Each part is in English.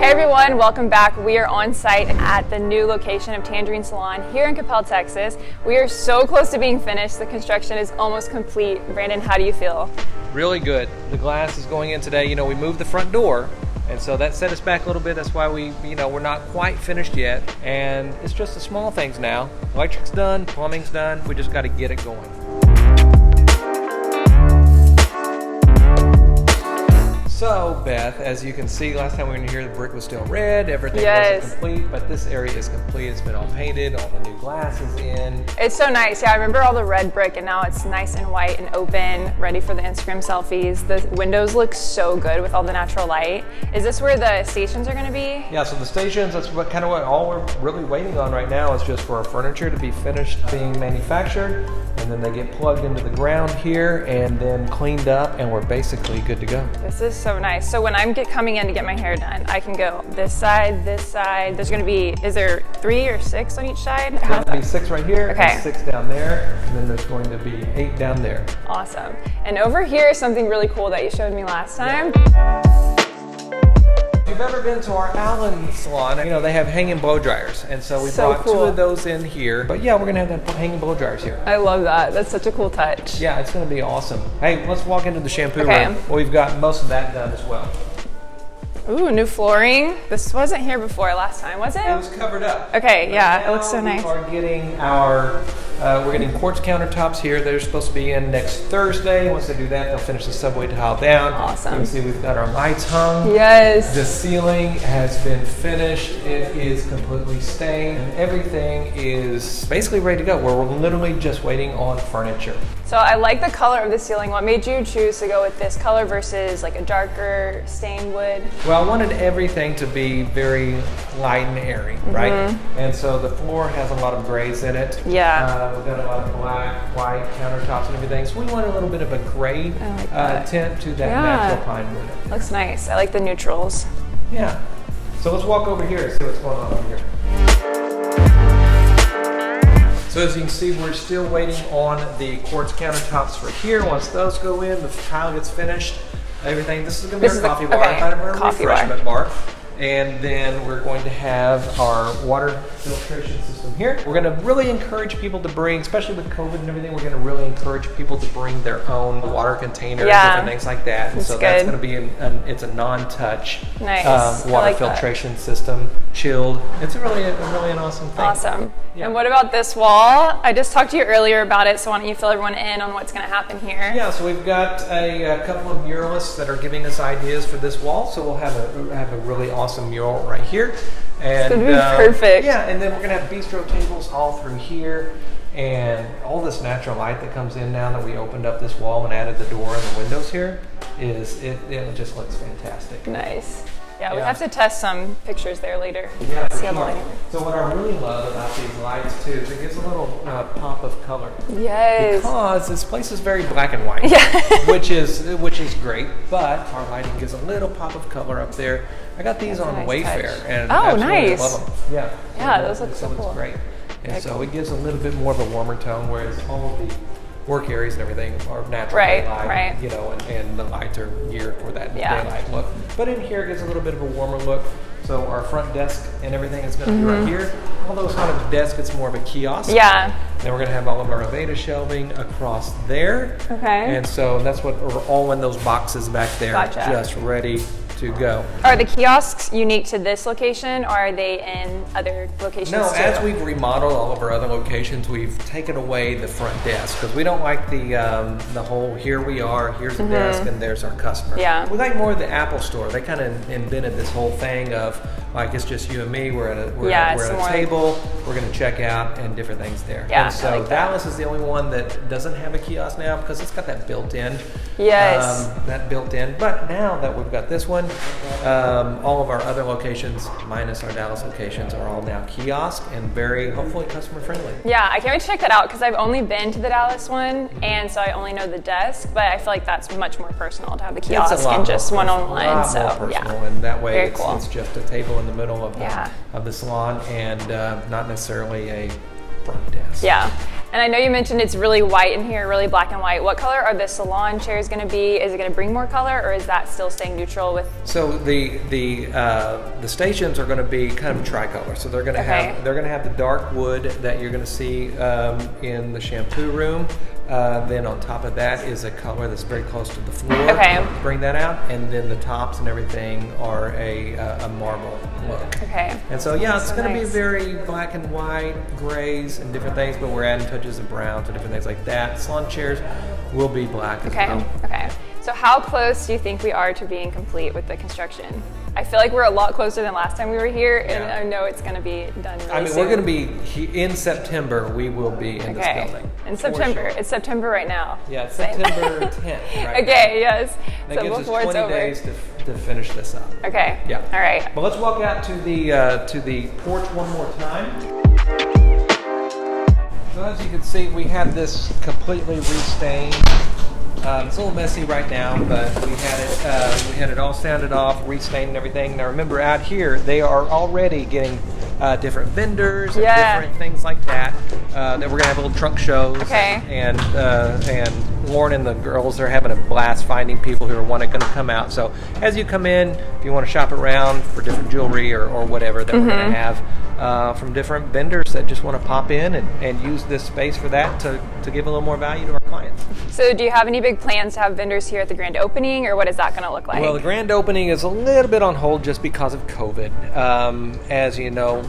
Hey everyone, welcome back. We are on site at the new location of Tangerine Salon here in Coppell, Texas. We are so close to being finished. The construction is almost complete. Brandon, how do you feel? Really good. The glass is going in today. You know, we moved the front door, and so that set us back a little bit. That's why we're not quite finished yet. And it's just the small things now. Electric's done, plumbing's done. We just got to get it going. So, Beth, as you can see, last time we were in here, the brick was still red, everything wasn't complete, but this area is complete. It's been all painted, all the new glass is in. It's so nice. Yeah, I remember all the red brick, and now it's nice and white and open, ready for the Instagram selfies. The windows look so good with all the natural light. Is this where the stations are going to be? Yeah, so the stations, that's what all we're really waiting on right now is just for our furniture to be finished being manufactured, and then they get plugged into the ground here and then cleaned up, and we're basically good to go. This is so nice. So when I'm coming in to get my hair done, I can go this side, this side. There's going to be, is there 3 or 6 on each side? There's going to be 6 right here, okay. And 6 down there, and then there's going to be 8 down there. Awesome. And over here is something really cool that you showed me last time. Yeah. If you've ever been to our Allen salon, you know, they have hanging blow dryers. And so we brought 2 of those in here. But yeah, we're going to have the hanging blow dryers here. I love that. That's such a cool touch. Yeah, it's going to be awesome. Hey, let's walk into the shampoo room. Well, we've got most of that done as well. Ooh, new flooring. This wasn't here before last time, was it? It was covered up. Okay, yeah, it looks so nice. We are getting we're getting quartz countertops here. They're supposed to be in next Thursday. Once they do that, they'll finish the subway tile down. Awesome. You can see we've got our lights hung. Yes. The ceiling has been finished. It is completely stained, and everything is basically ready to go. We're literally just waiting on furniture. So I like the color of the ceiling. What made you choose to go with this color versus like a darker stained wood? Well, I wanted everything to be very light and airy, right? And so the floor has a lot of grays in it. Yeah. We've got a lot of black, white countertops and everything. So we want a little bit of a gray tint to that natural pine wood. Looks nice. I like the neutrals. Yeah. So let's walk over here and see what's going on over here. So as you can see, we're still waiting on the quartz countertops for here. Once those go in, the tile gets finished, everything. This is going to be our coffee bar, kind of our refreshment bar. And then we're going to have our water filtration system here. We're going to really encourage people to bring, especially with COVID and everything, we're going to really encourage people to bring their own water container and different things like that. And so that's going to be, it's a non-touch water filtration system, chilled. It's really an awesome thing. Awesome. Yeah. And what about this wall? I just talked to you earlier about it, so why don't you fill everyone in on what's going to happen here? Yeah, so we've got a couple of muralists that are giving us ideas for this wall, so we'll have a really awesome mural right here. And, it's going to be perfect. Yeah, and then we're going to have bistro tables all through here, and all this natural light that comes in now that we opened up this wall and added the door and the windows here, it just looks fantastic. Nice. Yeah, we have to test some pictures there later. Yeah, for sure. So what I really love about these lights too is it gives a little pop of color. Yes. Because this place is very black and white, which is great. But our lighting gives a little pop of color up there. I got these on Wayfair, and absolutely love them. Yeah. Yeah, those look so cool. It's great. And so it gives a little bit more of a warmer tone, whereas all of the work areas and everything are natural daylight, you know, and the lights are geared for that daylight look. But in here it gives a little bit of a warmer look. So our front desk and everything is going to be right here. Although it's not a desk, it's more of a kiosk. Yeah. Then we're going to have all of our Aveda shelving across there. Okay. And so that's what we're all in those boxes back there, just ready to go. Are the kiosks unique to this location, or are they in other locations too? As we've remodeled all of our other locations, we've taken away the front desk because we don't like the whole here we are, here's the desk, and there's our customer. Yeah. We like more of the Apple store. They kind of invented this whole thing of like it's just you and me. We're at a table. We're going to check out and different things there. Yeah. And so like Dallas is the only one that doesn't have a kiosk now because it's got that built-in. Yes. That built-in. But now that we've got this one, all of our other locations, minus our Dallas locations, are all now kiosk and very, hopefully, customer friendly. Yeah, I can't wait to check that out because I've only been to the Dallas one, and so I only know the desk. But I feel like that's much more personal to have the kiosk and just one-on-one. So more personal, and that way it's just a table in the middle of the salon and not necessarily a front desk. Yeah. And I know you mentioned it's really white in here, really black and white. What color are the salon chairs going to be? Is it going to bring more color, or is that still staying neutral with? So the stations are going to be kind of tricolor. So they're going to have the dark wood that you're going to see in the shampoo room. Then on top of that is a color that's very close to the floor. Okay. Bring that out, and then the tops and everything are a marble look. Okay. And so yeah, it's so going to nice. be very black and white, grays, and different things, but we're adding touches of browns and different things like that. Salon chairs will be black as well. Okay. So how close do you think we are to being complete with the construction? I feel like we're a lot closer than last time we were here, and I know it's going to be done really soon. We're going to be in September. We will be in this building. In September. Sure. It's September right now. Yeah, it's September 10th. Right Okay, yes. That gives before us 20 it's over. days to finish this up. Okay. Yeah. All right. But let's walk out to the porch one more time. So as you can see, we have this completely restained. It's a little messy right now, but we had it all sanded off, restained and everything. Now remember, out here they are already getting different vendors and different things like that. That we're gonna have little trunk shows. Okay. And Lauren and the girls are having a blast finding people who are going to come out. So as you come in, if you want to shop around for different jewelry or whatever that we're going to have from different vendors that just want to pop in and use this space for that to give a little more value to our clients. So do you have any big plans to have vendors here at the grand opening, or what is that going to look like? Well, the grand opening is a little bit on hold just because of COVID. As you know,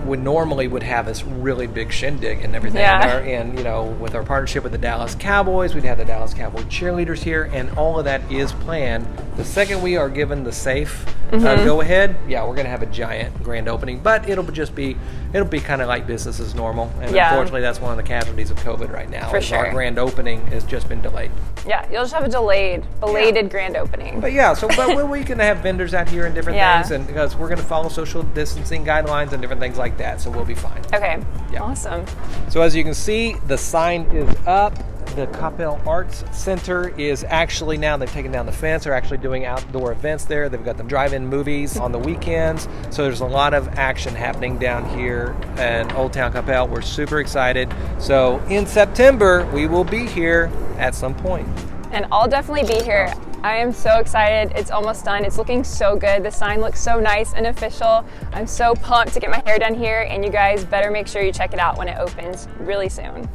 we normally would have this really big shindig and everything. Yeah. And you know, with our partnership with the Dallas Cowboys, we'd have the Dallas Cowboy cheerleaders here, and all of that is planned. The second we are given the safe go ahead, we're going to have a giant grand opening, but it'll be kind of like business as normal. And unfortunately, that's one of the casualties of COVID right now. For sure. Our grand opening has just been delayed. Yeah, you'll just have a belated grand opening. But but we can have vendors out here and different things, and because we're going to follow social distancing guidelines and different things like that, so we'll be fine. Okay. Yeah. Awesome. So as you can see, the sign is up. The Coppell Arts Center is actually now, they've taken down the fence. They're actually doing outdoor events there. They've got the drive-in movies on the weekends. So there's a lot of action happening down here in Old Town Coppell. We're super excited. So in September, we will be here at some point. And I'll definitely be here. I am so excited. It's almost done. It's looking so good. The sign looks so nice and official. I'm so pumped to get my hair done here, and you guys better make sure you check it out when it opens really soon.